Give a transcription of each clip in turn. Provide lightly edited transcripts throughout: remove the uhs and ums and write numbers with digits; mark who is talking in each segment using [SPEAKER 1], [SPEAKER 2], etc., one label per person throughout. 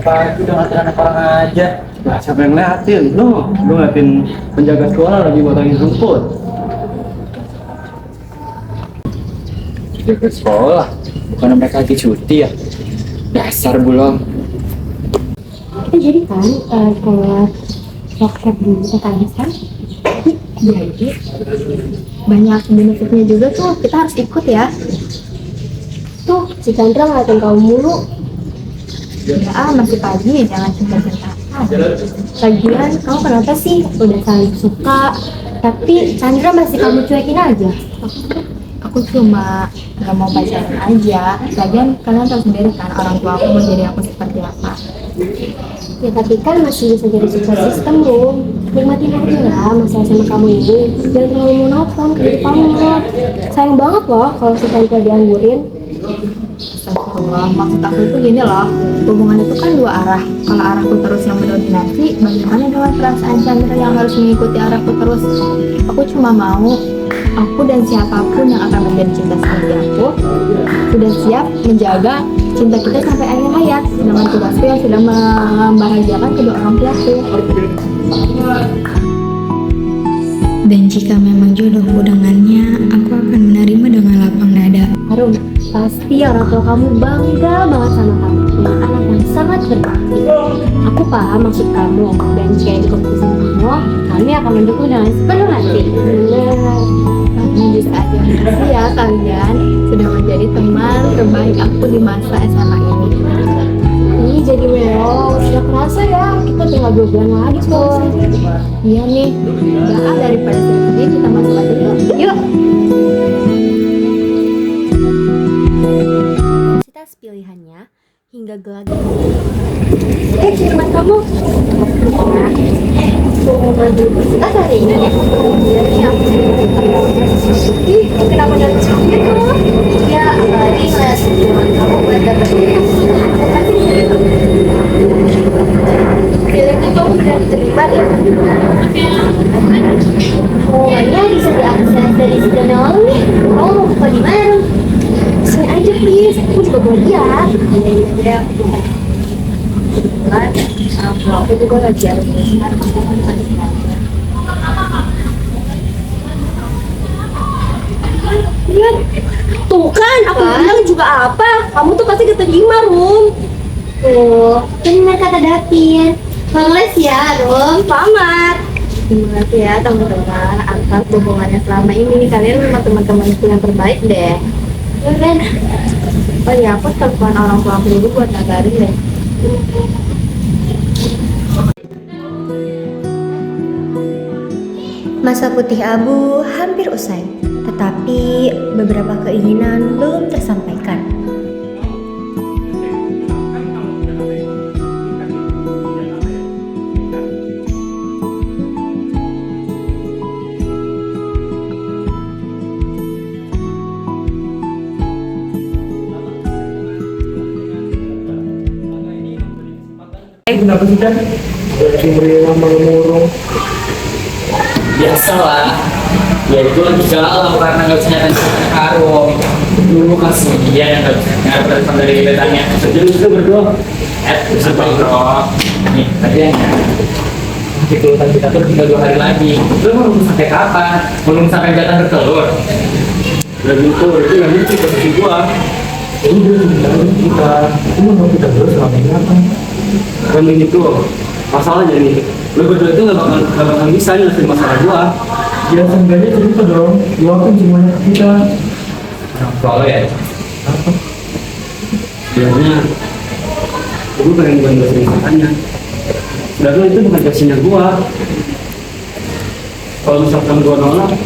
[SPEAKER 1] pagi udah ngatur anak orang aja.
[SPEAKER 2] Nah, siapa yang ngeliatin? Lu ngeliatin penjaga sekolah lagi potongin rumput.
[SPEAKER 1] Jaga sekolah, bukan mereka lagi cuti ya? Dasar bulong.
[SPEAKER 3] Kita jadi kan kayak workshop di TKS kan? Jadi banyak benefitnya juga tuh, kita harus ikut ya. Tuh, si Chandra ngeliatin kamu mulu. Ya masih pagi, jangan cinta-cintaan. Lagian, kamu kenapa sih udah saling suka, tapi Chandra masih kamu cuekin aja? Aku cuma gak mau pacaran aja. Lagian kalian tahu sendiri kan orang tua aku mau jadi aku seperti apa. Ya tapi kan masih bisa jadi support system, Rum. Nikmatin aja lah masalah sama kamu ini. Jangan terlalu monoton kayak kamu. Sayang banget loh kalau si Chandra dianggurin. Astagfirullah, maksud aku itu gini loh, hubungan itu kan dua arah. Kalau arahku terus yang mendominasi, bagaimana dengan perasaan Chandra yang harus mengikuti arahku terus? Aku cuma mau aku dan siapapun yang akan menjadi cinta seperti aku sudah siap menjaga cinta kita sampai akhir hayat dengan tugasku yang sudah membahagiakan kedua orang tuaku.
[SPEAKER 4] Dan jika memang jodohku dengannya, aku akan menerima dengan lapang dada.
[SPEAKER 3] Harum, pasti orang tua kamu bangga banget sama kamu, punya anak yang sangat berbakti. Aku paham maksud kamu, dan jika itu keputusan kamu, kami akan mendukung dengan sepenuh hati. Benar. Tapi di saat yang pasti ya, kalian sudah menjadi teman terbaik aku di masa SMA ini. Ini jadi wow, sudah kerasa ya, kita tinggal 2 bulan lagi tuh. Iya nih, udah daripada sedih, kita masuk aja yuk. Yuk! Universitas pilihannya hingga gelar. Firman kamu mau maju universitas hari ini ya? Ih, kenapa jadi gitu? Ya, apalagi ngeliat kamu buat dapet feeling itu udah diterima deh. Semuanya bisa diakses dari Sidanol nih. Kamu mau buka di mana? Sini aja please, aku juga mau lihat. Ya, kebetulan aku juga lagi ada urusan. Lihat, tuh kan aku bilang juga apa? Kamu tuh pasti keterima, Rum. Tuh, benar kata Davin. Males ya, Rum. Selamat. Terima kasih ya teman-teman atas hubungannya selama ini. Kalian memang teman-temanku yang terbaik deh. Ya kan? Oh iya, aku telepon orang tua aku dulu buat ngabarin deh.
[SPEAKER 4] Masa putih abu hampir usai, tetapi beberapa keinginan belum tersampaikan.
[SPEAKER 2] Kenapa sih, Dan? Cuma murung.
[SPEAKER 1] Biasalah. Ya itu lagi galau karena nggak bisa nyata Harum. Dulu kasih dia yang nggak bisa nyata telepon dari gebetannya.
[SPEAKER 2] Jadi lu juga berdua.
[SPEAKER 1] Bisa bro. Nih tadi yang nanti kelutan kita tuh tinggal 2 hari lagi. Lu mau nunggu sampai kapan? Mau nunggu sampai gebetan bertelur?
[SPEAKER 2] Udah gitu, itu nggak mungkin posisi gua. Udah, kita mau kita terus selama ini apa? Kan ini tuh masalahnya nih, lu berdua itu nggak bakal bisa nyelesain masalah gua. Ya seenggaknya cerita dong, luapin semuanya ke kita.
[SPEAKER 1] Soalnya ya?
[SPEAKER 2] Apa? Biasanya gua pengen sering makannya. Sedangkan itu bukan kasihnya gua. Kalau misalkan gua nolak,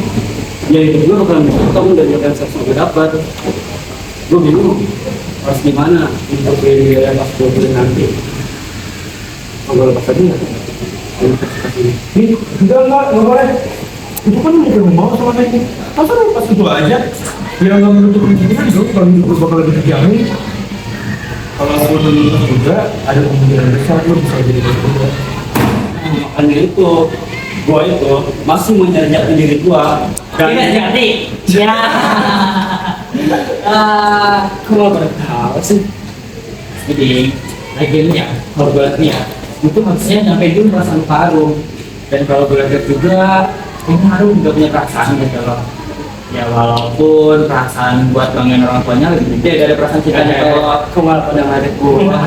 [SPEAKER 2] ya itu gua bakalan kamu dari yang saya dapat. Gua bingung harus gimana untuk biaya pas 2 bulan nanti. Kalau lepas aja nggak? Nih, enggak boleh. Itu kan udah mau sama Neng. Masa lu lepas itu aja? Ya nggak menutup kemungkinan dong kalau hidup lu bakal lebih terjamin. Kalau aku lulus juga, ada kemungkinan besar lu bisa jadi berguna. Makanya itu, gua itu masih mau nyari diri gua.
[SPEAKER 1] Tidak jadi. Ya.
[SPEAKER 2] Kok nggak tahu sih?
[SPEAKER 1] Jadi Lagiannya kalau gue lihat itu maksudnya nyampe dulu perasaan Harum. Dan kalau gue lihat juga ini Harum juga punya perasaan gitu loh. Ya walaupun perasaan buat banggain orang tuanya lebih gede dari perasaan kita kalau
[SPEAKER 2] Kok malah pada ngadek gua?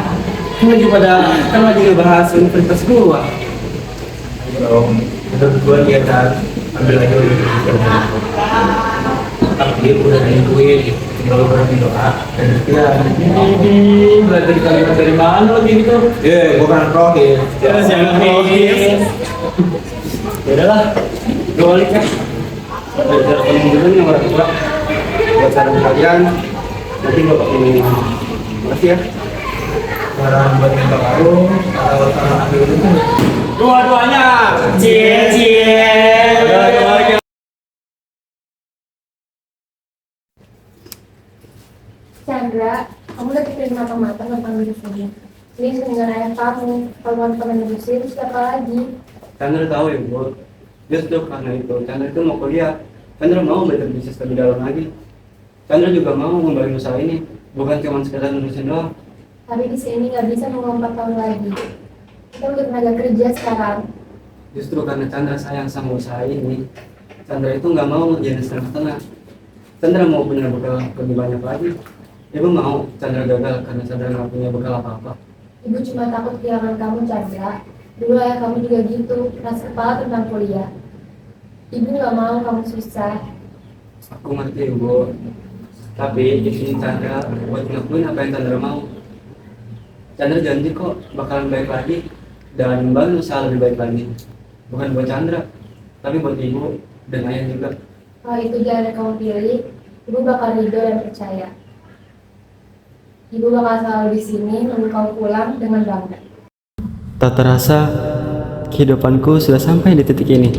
[SPEAKER 2] Kan lagi ngebahas universitas gua.
[SPEAKER 1] bro, menurut gue dia kan ambil aja dulu. Tapi dia udah nungguin kalau berarti doa dan dia ini belajar kalimat dari mana lagi gitu?
[SPEAKER 2] Gua kan rohis.
[SPEAKER 1] Ya jangan rohis.
[SPEAKER 2] Ya udahlah, gua balik ya. Belajar paling dulu nih orang tua. Buat saran kalian, nanti gua pakai ini. Makasih ya.
[SPEAKER 1] Saran buat yang baru atau saran ambil itu
[SPEAKER 2] Dua-duanya.
[SPEAKER 1] cie cie.
[SPEAKER 2] Dua-duanya.
[SPEAKER 3] Chandra, kamu udah pikirin matang-matang tentang diri sendiri. Ini dengan ayah kamu, kalau kamu pengen nerusin, siapa lagi?
[SPEAKER 2] Chandra tahu ya, Bu. Justru karena itu, Chandra itu mau kuliah. Chandra mau belajar bisnis lebih dalam lagi. Chandra juga mau ngembangin usaha ini, bukan cuma sekedar nulisin doang.
[SPEAKER 3] Tapi di sini nggak bisa nunggu 4 tahun lagi. Kita udah tenaga kerja sekarang.
[SPEAKER 2] Justru karena Chandra sayang sama usaha ini, Chandra itu nggak mau ngerjain setengah-setengah. Chandra mau punya bekal lebih banyak lagi. Ibu mau Chandra gagal karena Chandra nggak punya bekal apa-apa.
[SPEAKER 3] Ibu cuma takut kehilangan kamu, Chandra. Dulu ayah kamu juga gitu, keras kepala tentang kuliah. Ibu nggak mau kamu susah.
[SPEAKER 2] Aku ngerti Ibu, tapi di sini Chandra buat ngelakuin apa yang Chandra mau. Chandra janji kok bakalan baik lagi dan membangun usaha lebih baik lagi. Bukan buat Chandra, tapi buat Ibu dan Ayah juga.
[SPEAKER 3] Kalau itu jalan yang kamu pilih, Ibu bakal ridho dan percaya. Ibu bakal selalu di sini nunggu kamu pulang dengan bangga.
[SPEAKER 2] Tak terasa, kehidupanku sudah sampai di titik ini.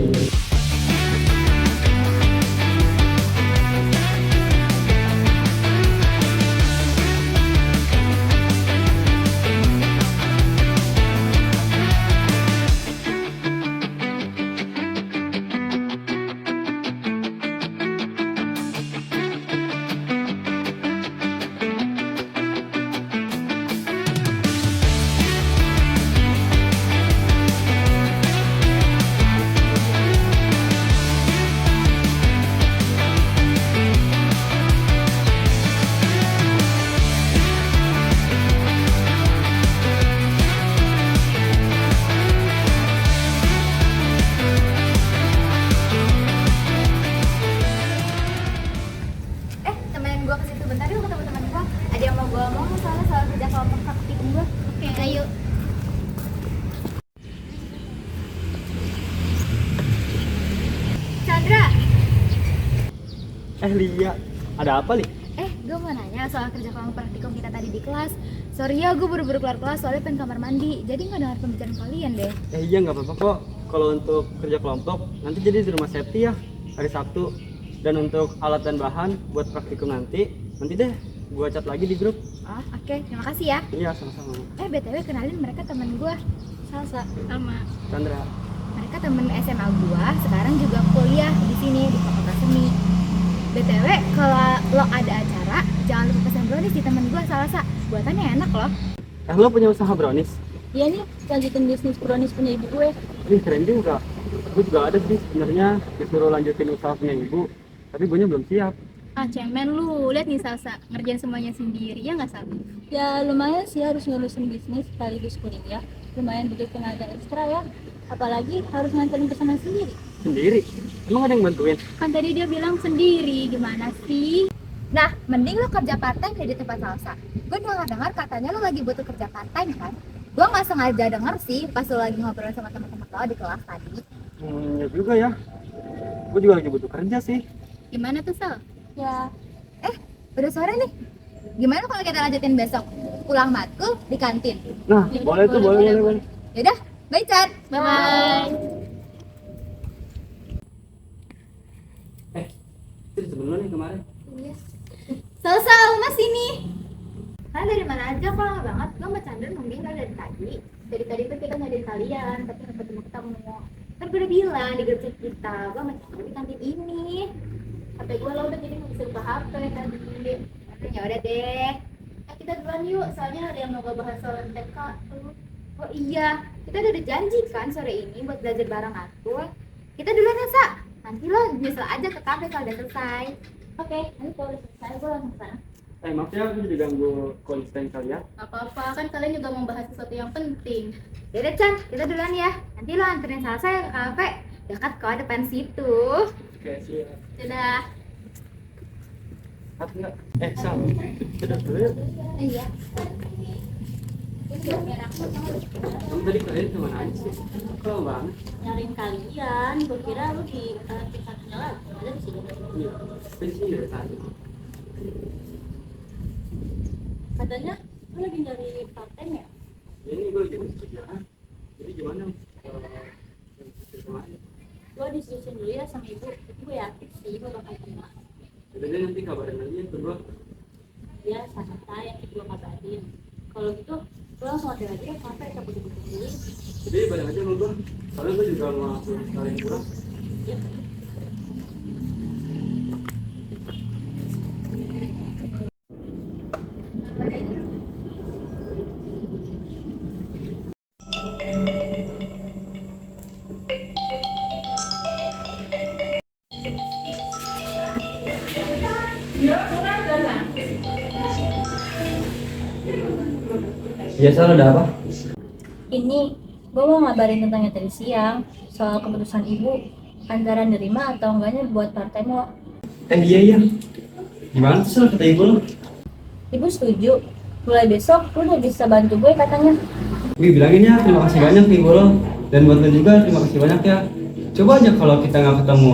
[SPEAKER 5] Temenin gue ke situ bentar yuk, ketemu teman gue. Ada yang mau gue ngomong soal kerja kelompok praktik gue. Oke, ayo. Chandra,
[SPEAKER 2] Lia, ada apa nih?
[SPEAKER 5] gue mau nanya soal kerja kelompok praktikum kita tadi di kelas. Sorry ya, gue buru-buru keluar kelas soalnya pengen kamar mandi. Jadi nggak dengar pembicaraan kalian deh.
[SPEAKER 2] Iya nggak apa-apa kok. Kalau untuk kerja kelompok nanti jadi di rumah Septi ya hari Sabtu. Dan untuk alat dan bahan buat praktikum nanti deh gua chat lagi di grup.
[SPEAKER 5] Oh, oke. Terima kasih ya.
[SPEAKER 2] Iya sama-sama.
[SPEAKER 5] BTW kenalin, mereka temen gue. Salsa sama
[SPEAKER 2] Chandra.
[SPEAKER 5] mereka temen SMA gue. Sekarang juga kuliah di sini di Fakultas Seni. BTW kalau lo ada acara, jangan lupa pesan brownies di temen gue, Salsa. Buatannya enak loh.
[SPEAKER 2] Lo punya usaha brownies?
[SPEAKER 5] Iya nih, lanjutin bisnis brownies punya ibu gue.
[SPEAKER 2] Ini keren juga. Gue juga ada sih sebenarnya disuruh lanjutin usaha punya ibu, tapi gue belum siap.
[SPEAKER 5] Ah, cemen lu. Lihat nih Salsa, ngerjain semuanya sendiri, ya nggak, Sal?
[SPEAKER 6] Ya lumayan sih harus ngurusin bisnis sekaligus kuliah. Lumayan butuh tenaga ekstra ya. Apalagi harus nganterin pesanan sendiri.
[SPEAKER 2] Sendiri? Emang ada yang bantuin?
[SPEAKER 5] Kan tadi dia bilang sendiri, gimana sih?
[SPEAKER 7] Nah, mending lo kerja part-time di tempat Salsa. Gue dengar katanya lo lagi butuh kerja part-time kan? Gue nggak sengaja denger sih pas lo lagi ngobrol sama teman-teman lo di kelas tadi.
[SPEAKER 2] Ya juga ya. Gue juga lagi butuh kerja sih.
[SPEAKER 5] Gimana tuh, Sal?
[SPEAKER 6] Ya
[SPEAKER 7] Udah sore nih. Gimana kalau kita lanjutin besok pulang matkul di kantin?
[SPEAKER 2] Nah, boleh tuh, boleh.
[SPEAKER 7] Yaudah, bye Chan.
[SPEAKER 5] Bye.
[SPEAKER 2] Itu temen lo nih kemarin.
[SPEAKER 5] Salsa, Mas ini.
[SPEAKER 7] Kalian dari mana aja? Kok lama banget? Gue sama Chandra nungguin lo dari tadi. Dari tadi tuh kita nyariin kalian, tapi nggak ketemu. Kan gue udah bilang di grup chat kita, gue sama Chandra di kantin ini. HP gue lo udah jadi nggak bisa buka HP tadi. Ya udah deh. Kita kita duluan yuk, soalnya ada yang mau bahas soal MTK tuh. Oh iya, kita udah janji kan sore ini buat belajar bareng Atul. Kita duluan ya, Sa. Nanti lo nyusul aja ke kafe kalau udah selesai.
[SPEAKER 6] Oke, nanti kalau udah selesai gue langsung ke sana.
[SPEAKER 2] Maaf ya, aku jadi ganggu konsisten kalian.
[SPEAKER 7] Gak apa-apa, kan kalian juga membahas sesuatu yang penting. Yaudah Chan, kita duluan ya. Nanti lo anterin Salsa ya ke kafe. Dekat kok depan situ.
[SPEAKER 2] Oke, siap.
[SPEAKER 7] Dadah.
[SPEAKER 2] Hati nggak? Sam, kita dulu ya.
[SPEAKER 7] Iya.
[SPEAKER 2] Kamu tadi kalian kemana aja sih? Kok banget?
[SPEAKER 6] Nyariin kalian, gue kira lu di tempatnya lagi, ada di sini.
[SPEAKER 2] Iya, di sini dari tadi.
[SPEAKER 6] Katanya lu lagi nyari part time ya?
[SPEAKER 2] Ini gue lagi mau kerjaan. Jadi gimana? Kemana?
[SPEAKER 6] Gue diskusi dulu ya sama ibu, tapi gue yakin sih gue bakal terima.
[SPEAKER 2] Jadi nanti kabarin aja berdua.
[SPEAKER 6] Ya, santai yang gue kabarin. Kalau gitu, gue langsung ada aja ya sampai cabut dulu.
[SPEAKER 2] Jadi bareng aja sama gue. Soalnya gue juga mau sekalian pulang.
[SPEAKER 6] Ya.
[SPEAKER 1] Iya, Sal, ada apa?
[SPEAKER 6] Ini, gue mau ngabarin tentang yang tadi siang soal keputusan ibu antara nerima atau enggaknya buat part time lo.
[SPEAKER 1] Iya. Gimana tuh, Sal, kata ibu lo?
[SPEAKER 6] Ibu setuju. Mulai besok lu udah bisa bantu gue katanya.
[SPEAKER 1] Wih, bilangin ya, terima kasih banyak nih, Bolo. Dan buat lo juga, terima kasih banyak ya. Coba aja kalau kita nggak ketemu,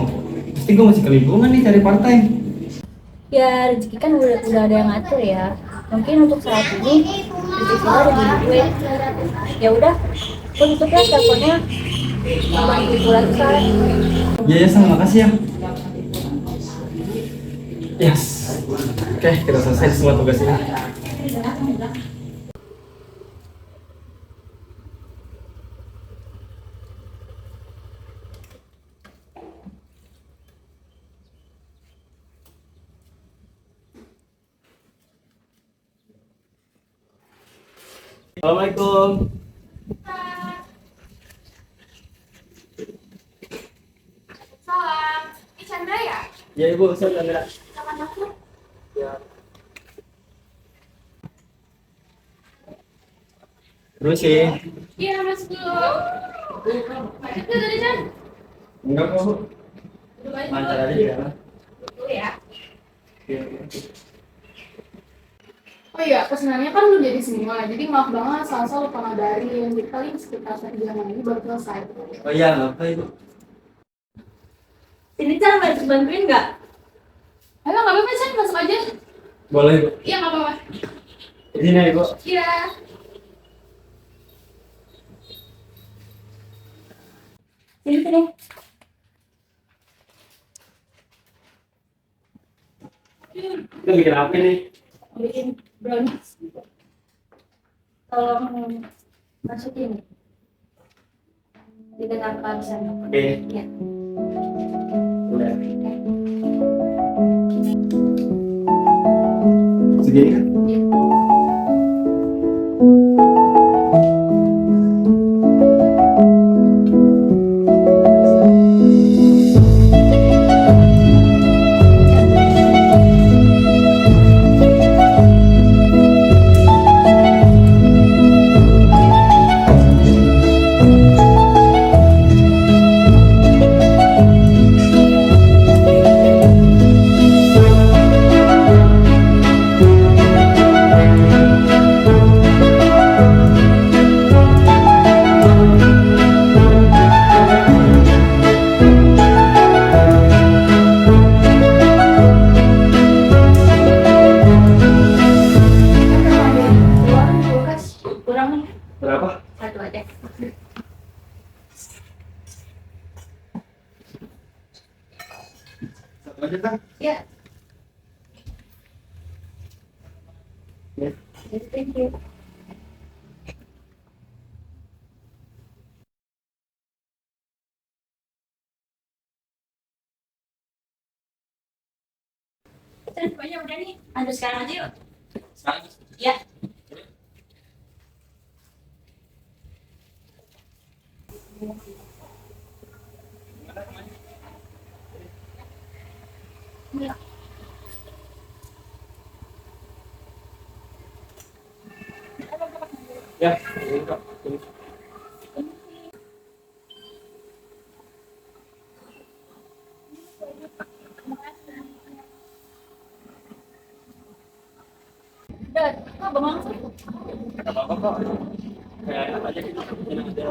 [SPEAKER 1] pasti gue masih kelimpungan nih cari partai.
[SPEAKER 6] Ya rezeki kan udah ada yang ngatur ya. Mungkin untuk saat ini rezeki lo ada di gue. Ya udah, gue tutup ya teleponnya. Mau bantu gue lagi sekarang.
[SPEAKER 1] Iya, Sal, makasih ya. Yes. Oke, kita selesai semua tugas ini.
[SPEAKER 2] Assalamualaikum.
[SPEAKER 7] Salam. Ini Chandra ya?
[SPEAKER 2] Ya ibu, saya Chandra.
[SPEAKER 7] Sama aku.
[SPEAKER 2] Ya.
[SPEAKER 1] Terus sih.
[SPEAKER 7] Iya, masuk dulu. Lanjut dulu tadi, Chan.
[SPEAKER 1] Enggak kok, Bu.
[SPEAKER 7] Dulu aja
[SPEAKER 1] Lancar
[SPEAKER 7] dulu.
[SPEAKER 1] aja di dalam.
[SPEAKER 7] Dulu ya.
[SPEAKER 1] Oke.
[SPEAKER 8] Oh iya, pesenannya kan udah jadi semua, jadi maaf banget Salsa lupa ngabarin. Jadi paling sekitar 1 jam lagi baru selesai.
[SPEAKER 1] Oh iya, nggak apa ibu.
[SPEAKER 6] Sini cara bantuin nggak?
[SPEAKER 8] Ayo nggak apa-apa Chan, masuk aja.
[SPEAKER 1] Boleh ibu.
[SPEAKER 8] Iya nggak apa-apa.
[SPEAKER 1] Di sini ya, ibu.
[SPEAKER 8] Iya.
[SPEAKER 6] Sini.
[SPEAKER 2] Kita bikin apa nih?
[SPEAKER 6] Bikin brownies. Tolong masukin di dalam sana.
[SPEAKER 1] Oke.
[SPEAKER 6] Ya.
[SPEAKER 1] Udah. Segini kan?
[SPEAKER 6] Kurang nih,
[SPEAKER 1] Berapa?
[SPEAKER 6] satu aja.
[SPEAKER 1] Satu aja kan?
[SPEAKER 6] Ya.
[SPEAKER 1] Ya.
[SPEAKER 6] Thank you. Banyak udah nih. Lanjut sekarang aja yuk. Ya.
[SPEAKER 2] Ya.
[SPEAKER 6] Dan, kok bengong sih?
[SPEAKER 2] Gak apa-apa kok. Kayak enak aja gitu. Enak aja.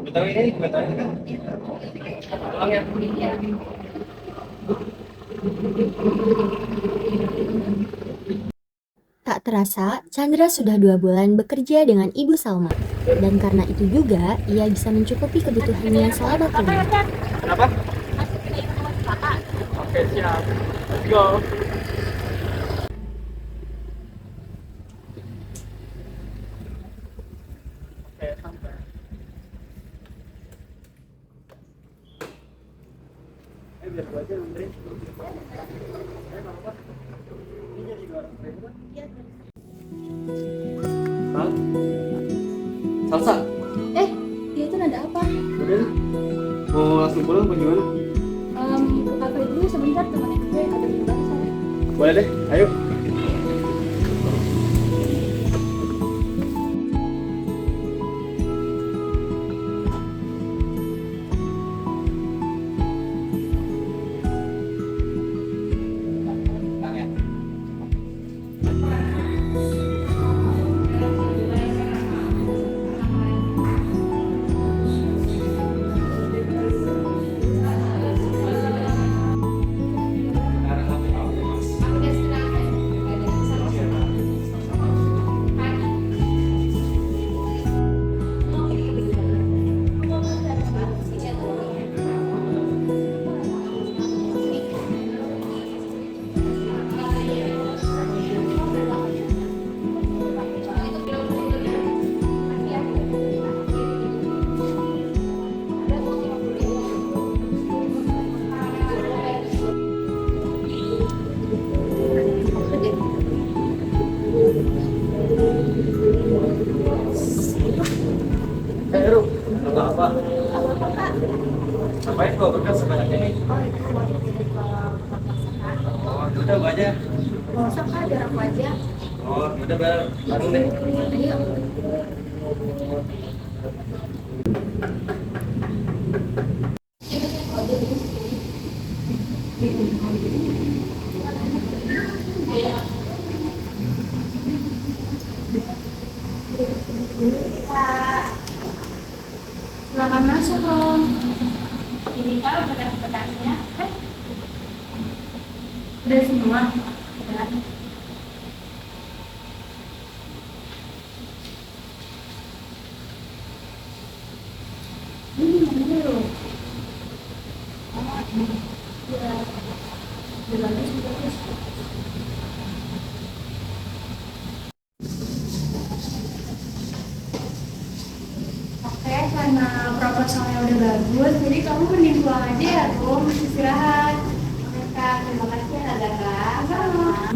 [SPEAKER 2] Betul ini kan? Pulang ya.
[SPEAKER 4] Tak terasa, Chandra sudah 2 bulan bekerja dengan Ibu Salma. Dan karena itu juga, ia bisa mencukupi kebutuhannya selama kuliah.
[SPEAKER 2] Kenapa? Oke, siap. Let's go. Oke, sampai. Biar gua aja ngantri. Nggak apa-apa. Ini jadi 200.000 kan? Hah? Salsa?
[SPEAKER 6] Dia tuh ada apa?
[SPEAKER 2] Udah. Mau langsung pulang apa gimana?
[SPEAKER 6] Ke kafe dulu sebentar, temenin gue ada di belakang sana.
[SPEAKER 2] Boleh deh, ayo. Ru, nggak apa? Ngapain kok berkas sebanyak ini? Oh, udah banyak.
[SPEAKER 6] Nggak usah kak, biar aku aja.
[SPEAKER 2] Oh, udah baru deh.
[SPEAKER 6] Ayo.
[SPEAKER 8] Silakan masuk Om.
[SPEAKER 6] Ini kalau berkas-berkasnya,
[SPEAKER 8] Udah semua.
[SPEAKER 6] udah. Ini mana loh? Ya, bilangnya sudah terus.
[SPEAKER 8] Oke, karena proposalnya udah bagus, jadi kamu mending pulang aja ya, Rum. Istirahat.
[SPEAKER 6] Oke kak, terima kasih ya Kak. Sama.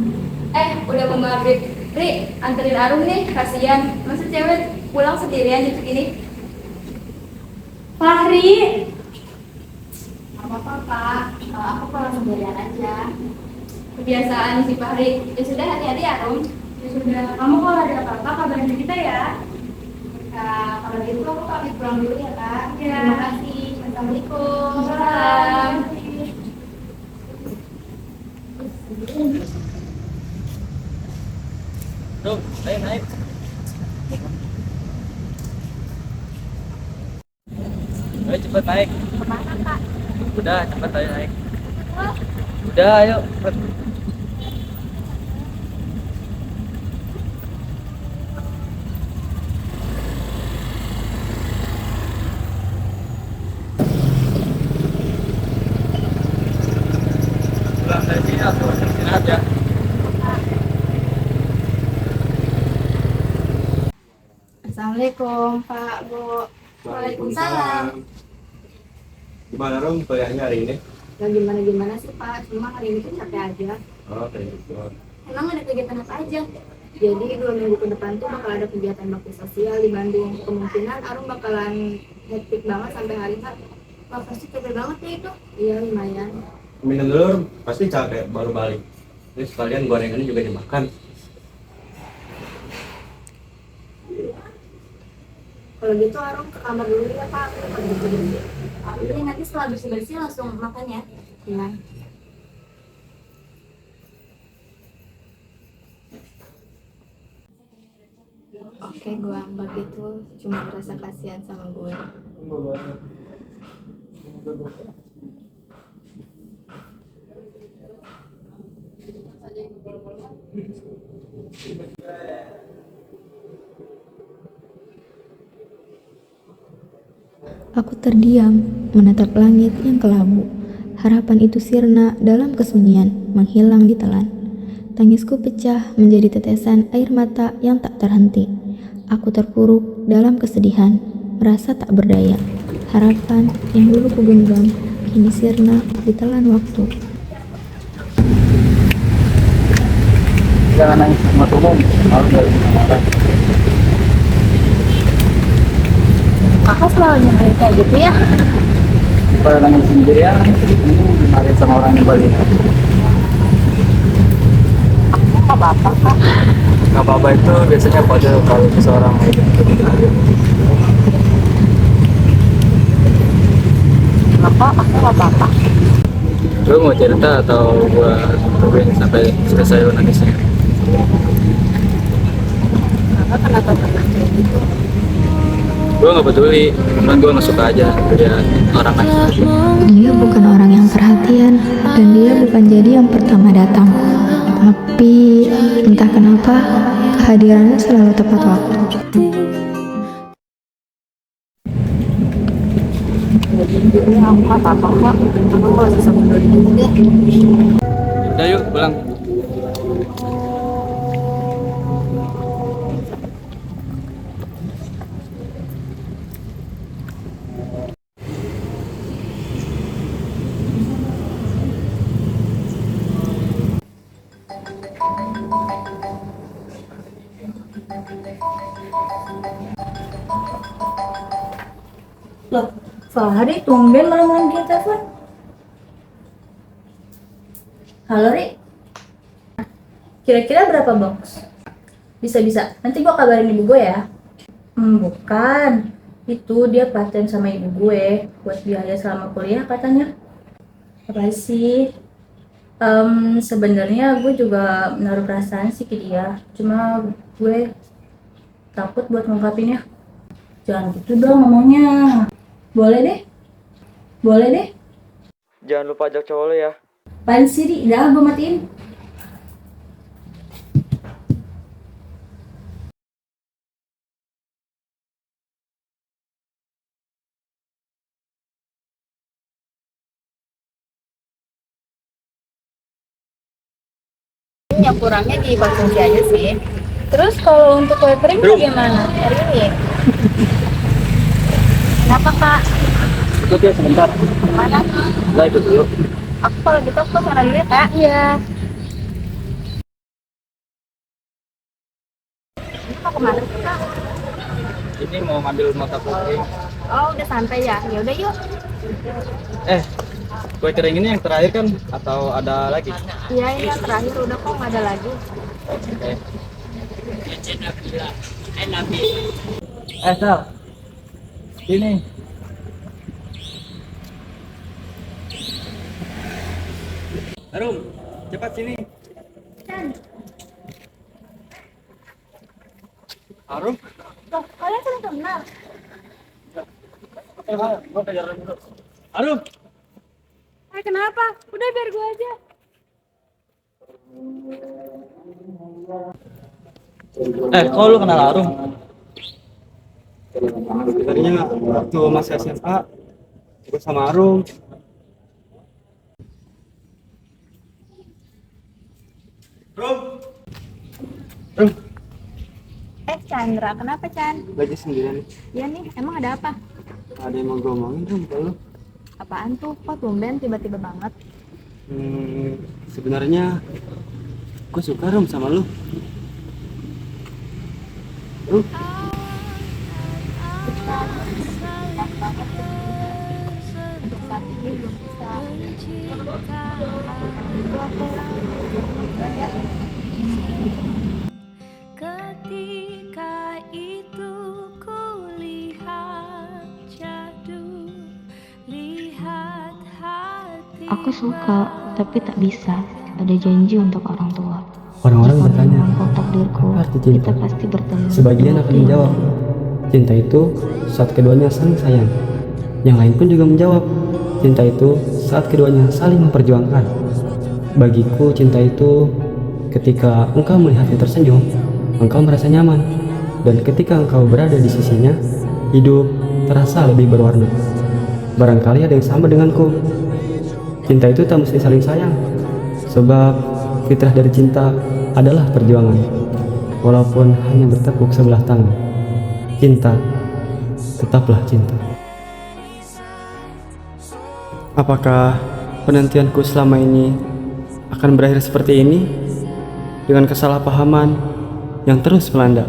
[SPEAKER 6] Udah mau maghrib. Ri, anterin Arum nih, kasihan. Masa cewek pulang sendirian gitu gini?
[SPEAKER 8] Fahri!
[SPEAKER 6] Gak apa-apa Kak, kalau aku pulang sendirian aja. Kebiasaan si Fahri. Ya sudah, hati-hati Arum.
[SPEAKER 8] Ya sudah, kamu kalau ada apa-apa kabarin kita ya.
[SPEAKER 6] Kak, kalau gitu aku pamit pulang dulu ya Kak.
[SPEAKER 8] Ya.
[SPEAKER 6] Terima kasih. Assalamualaikum.
[SPEAKER 8] Salam.
[SPEAKER 2] Tuh, naik. Ayo cepet naik.
[SPEAKER 6] Kemana Kak?
[SPEAKER 2] Udah, cepet ayo naik. Udah, ayo. Cepet. Pulang dari sini langsung istirahat ya.
[SPEAKER 8] Assalamualaikum Pak, Bu.
[SPEAKER 6] Waalaikumsalam.
[SPEAKER 2] Gimana Rom kuliahnya hari ini?
[SPEAKER 8] Ya gimana-gimana sih Pak, cuma hari ini tuh capek aja.
[SPEAKER 2] Oh, kayak gitu.
[SPEAKER 6] Emang ada kegiatan apa aja?
[SPEAKER 3] Jadi 2 minggu ke depan tuh bakal ada kegiatan bakti sosial di Bandung. Kemungkinan Arum bakalan hektik banget sampai hari H.
[SPEAKER 6] Wah, pasti capek banget ya itu.
[SPEAKER 3] Iya lumayan.
[SPEAKER 2] Minum dulu, pasti capek baru balik. Terus sekalian gorengannya juga dimakan.
[SPEAKER 3] Kalau gitu Arum ke kamar dulu ya Pak.
[SPEAKER 6] Jadi nanti setelah bersih-bersih langsung makan ya.
[SPEAKER 3] Iya. Oke, gue anggap itu cuma rasa kasihan sama gue.
[SPEAKER 9] Aku terdiam, menatap langit yang kelabu. Harapan itu sirna dalam kesunyian, menghilang di telan. Tangisku pecah menjadi tetesan air mata yang tak terhenti. Aku terpuruk dalam kesedihan, merasa tak berdaya. Harapan yang dulu kugenggam, kini sirna ditelan waktu.
[SPEAKER 1] Jangan nangis sama umum, harus dari mana.
[SPEAKER 6] Kakak selalu nyamperin kayak gitu ya?
[SPEAKER 1] Kalau nangis sendirian, ini dimarahin sama orang yang balik.
[SPEAKER 6] Gak apa-apa kak.
[SPEAKER 1] Nggak apa-apa itu biasanya pada kalau seseorang itu dimarahin.
[SPEAKER 6] Kenapa? Aku gak apa-apa.
[SPEAKER 1] Lu mau cerita atau gua tungguin sampai selesai lu nangisnya?
[SPEAKER 6] Kakak kenapa pernah kayak gitu?
[SPEAKER 1] Gua nggak peduli, cuman gua nggak suka aja lihat orang nangis.
[SPEAKER 9] Dia bukan orang yang perhatian, dan dia bukan jadi yang pertama datang. Tapi entah kenapa kehadirannya selalu tepat waktu.
[SPEAKER 6] Jadi aku gak apa-apa kak. Aku gak usah sama dulu deh.
[SPEAKER 1] Udah yuk pulang.
[SPEAKER 6] Loh, Fahri tumben malam-malam dia telepon. Halo Ri, kira-kira berapa box? Bisa-bisa, nanti gua kabarin ibu gue ya. Bukan, itu dia paten sama ibu gue buat biaya selama kuliah katanya. Apa sih? Sebenarnya gue juga menaruh perasaan sih ke dia, cuma gue takut buat ngungkapinnya. Jangan gitu dong ngomongnya. Boleh deh. Boleh deh.
[SPEAKER 1] Jangan lupa ajak cowok lu ya.
[SPEAKER 6] Apaan sih, Ri? Udah, gue matiin.
[SPEAKER 5] Yang kurangnya di konsumsi aja sih. Terus kalau untuk kue kering bagaimana? Hari ini? Kenapa kak?
[SPEAKER 1] Ikut ya sebentar.
[SPEAKER 5] Mana?
[SPEAKER 1] Lah ikut dulu.
[SPEAKER 5] Aku kalau gitu aku sana dulu ya kak. Iya. Ini mau kemana sih kak?
[SPEAKER 1] Ini mau ngambil mata kue.
[SPEAKER 5] Oh udah sampai ya? Ya udah yuk.
[SPEAKER 1] Kue kering ini yang terakhir kan atau ada lagi?
[SPEAKER 5] Iya ini yang terakhir udah kok nggak ada lagi.
[SPEAKER 1] Oke. Sal. Sini. Arum, cepat sini. Arum?
[SPEAKER 6] Loh, kalian sudah kenal?
[SPEAKER 1] Gua kejar dulu. Arum.
[SPEAKER 5] Kenapa? Udah biar gue aja.
[SPEAKER 1] Kok lu kenal Arum?
[SPEAKER 2] Tadinya waktu masih SMA, gue sama Arum. Rum,
[SPEAKER 5] Chandra, kenapa Chan?
[SPEAKER 2] lagi sendirian.
[SPEAKER 5] Iya nih, emang ada apa?
[SPEAKER 2] Ada yang mau gue omongin Rum, ke lu.
[SPEAKER 5] Apaan tuh? Kok tumben tiba-tiba banget?
[SPEAKER 2] Sebenarnya gue suka Rom sama lu.
[SPEAKER 3] Untuk saat ini belum bisa.
[SPEAKER 10] Ketika itu kulihat jadul, lihat hati.
[SPEAKER 9] Aku suka, tapi tak bisa. Ada janji untuk orang tua.
[SPEAKER 2] Orang-orang
[SPEAKER 9] Jika
[SPEAKER 2] bertanya,
[SPEAKER 9] memang takdirku,
[SPEAKER 2] apa arti cinta?
[SPEAKER 9] kita pasti bertemu.
[SPEAKER 2] Sebagian akan menjawab, cinta itu saat keduanya saling sayang. Yang lain pun juga menjawab, cinta itu saat keduanya saling memperjuangkan. Bagiku cinta itu ketika engkau melihatnya tersenyum, engkau merasa nyaman. Dan ketika engkau berada di sisinya, hidup terasa lebih berwarna. Barangkali ada yang sama denganku. Cinta itu tak mesti saling sayang, sebab fitrah dari cinta adalah perjuangan. Walaupun hanya bertepuk sebelah tangan, cinta tetaplah cinta. Apakah penantianku selama ini akan berakhir seperti ini, dengan kesalahpahaman yang terus melanda?